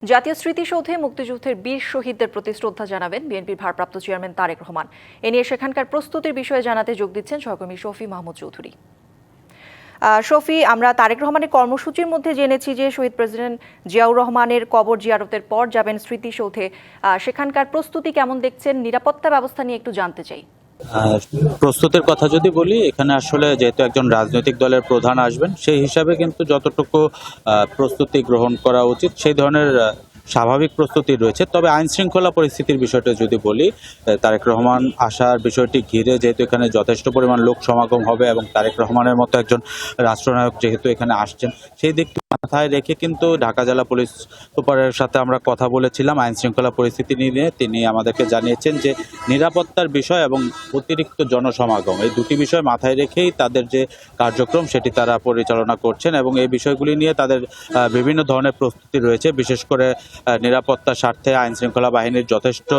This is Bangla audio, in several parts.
জাতীয় স্মৃতিসৌধে মুক্তিযুদ্ধের বীর শহীদদের প্রতি শ্রদ্ধা জানাবেন বিএনপির ভারপ্রাপ্ত চেয়ারম্যান তারেক রহমান। এ নিয়ে সেখানকার প্রস্তুতির বিষয়ে জানাতে যোগ দিচ্ছেন সহকর্মী শফি মাহমুদ চৌধুরী। শফি, আমরা তারেক রহমানের কর্মসূচির মধ্যে জেনেছি যে শহীদ প্রেসিডেন্ট জিয়াউর রহমানের কবর জিয়ারতের পর যাবেন স্মৃতিসৌধে। সেখানকার প্রস্তুতি কেমন দেখছেন? নিরাপত্তা ব্যবস্থা নিয়ে একটু জানতে চাই। প্রস্তুতির কথা যদি বলি, এখানে আসলে যেহেতু একজন রাজনৈতিক দলের প্রধান আসবেন, সেই হিসাবে কিন্তু যতটুকু প্রস্তুতি গ্রহণ করা উচিত সেই ধরনের স্বাভাবিক প্রস্তুতি রয়েছে। তবে আইন শৃঙ্খলা পরিস্থিতির বিষয়টা যদি বলি, তারেক রহমান আসার বিষয়টি ঘিরে যেহেতু এখানে যথেষ্ট পরিমাণ লোক সমাগম হবে এবং তারেক রহমানের মতো একজন রাষ্ট্রনায়ক যেহেতু এখানে আসছেন, সেই দিকটি মাথায় রেখে কিন্তু ঢাকা জেলা পুলিশ সুপারের সাথে আমরা কথা বলেছিলাম আইন শৃঙ্খলা পরিস্থিতি নিয়ে। তিনি আমাদেরকে জানিয়েছেন যে নিরাপত্তার বিষয় এবং অতিরিক্ত জনসমাগম, এই দুটি বিষয় মাথায় রেখেই তাদের যে কার্যক্রম সেটি তারা পরিচালনা করছেন এবং এই বিষয়গুলি নিয়ে তাদের বিভিন্ন ধরনের প্রস্তুতি রয়েছে। বিশেষ করে নিরাপত্তার স্বার্থে আইন শৃঙ্খলা বাহিনীর যথেষ্ট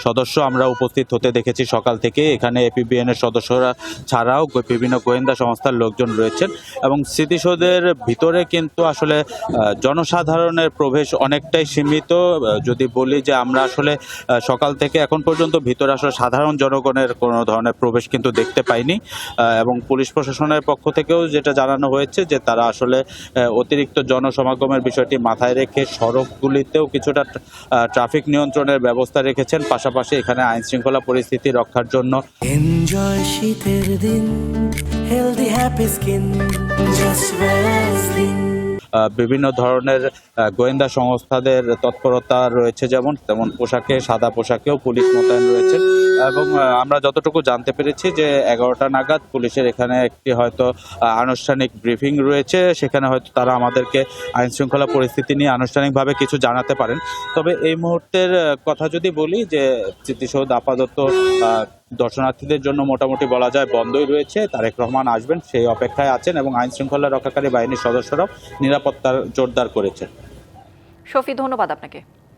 সদস্য আমরা উপস্থিত হতে দেখেছি সকাল থেকে। এখানে এপিবিএন এর সদস্যরা ছাড়াও বিভিন্ন গোয়েন্দা সংস্থার লোকজন রয়েছেন এবং স্মৃতিসৌধের ভিতরে কিন্তু আসলে জনসাধারণের প্রবেশ অনেকটাই সীমিত। যদি বলি যে আমরা আসলে সকাল থেকে এখন পর্যন্ত ভিতরে আসলে সাধারণ জনগণের কোনো ধরনের প্রবেশ কিন্তু দেখতে পাইনি এবং পুলিশ প্রশাসনের পক্ষ থেকেও যেটা জানানো হয়েছে যে তারা আসলে অতিরিক্ত জনসমাগমের বিষয়টি মাথায় রেখে সড়কগুলিতেও কিছুটা ট্রাফিক নিয়ন্ত্রণের ব্যবস্থা রেখেছেন। পাশাপাশি এখানে আইন শৃঙ্খলা পরিস্থিতি রক্ষার জন্য এনজয় শীতের দিন, healthy happy skin, just Vaseline. বিভিন্ন ধরনের গোয়েন্দা সংস্থাদের তৎপরতা রয়েছে, তেমন পোশাকে, সাদা পোশাকেও পুলিশ মোতায়েন রয়েছে এবং আমরা যতটুকু জানতে পেরেছি যে 11টা নাগাদ পুলিশের এখানে একটি হয়তো আনুষ্ঠানিক ব্রিফিং রয়েছে। সেখানে হয়তো তারা আমাদেরকে আইন শৃঙ্খলা পরিস্থিতি নিয়ে আনুষ্ঠানিকভাবে কিছু জানাতে পারেন। তবে এই মুহূর্তের কথা যদি বলি যে স্মৃতিসৌধ আপাতত দর্শনার্থীদের জন্য মোটামুটি বলা যায় বন্ধই রয়েছে। তারেক রহমান আসবেন সেই অপেক্ষায় আছেন এবং আইন শৃঙ্খলা রক্ষাকারী বাহিনীর সদস্যরাও নিরাপত্তা জোরদার করেছেন। শফি, ধন্যবাদ আপনাকে।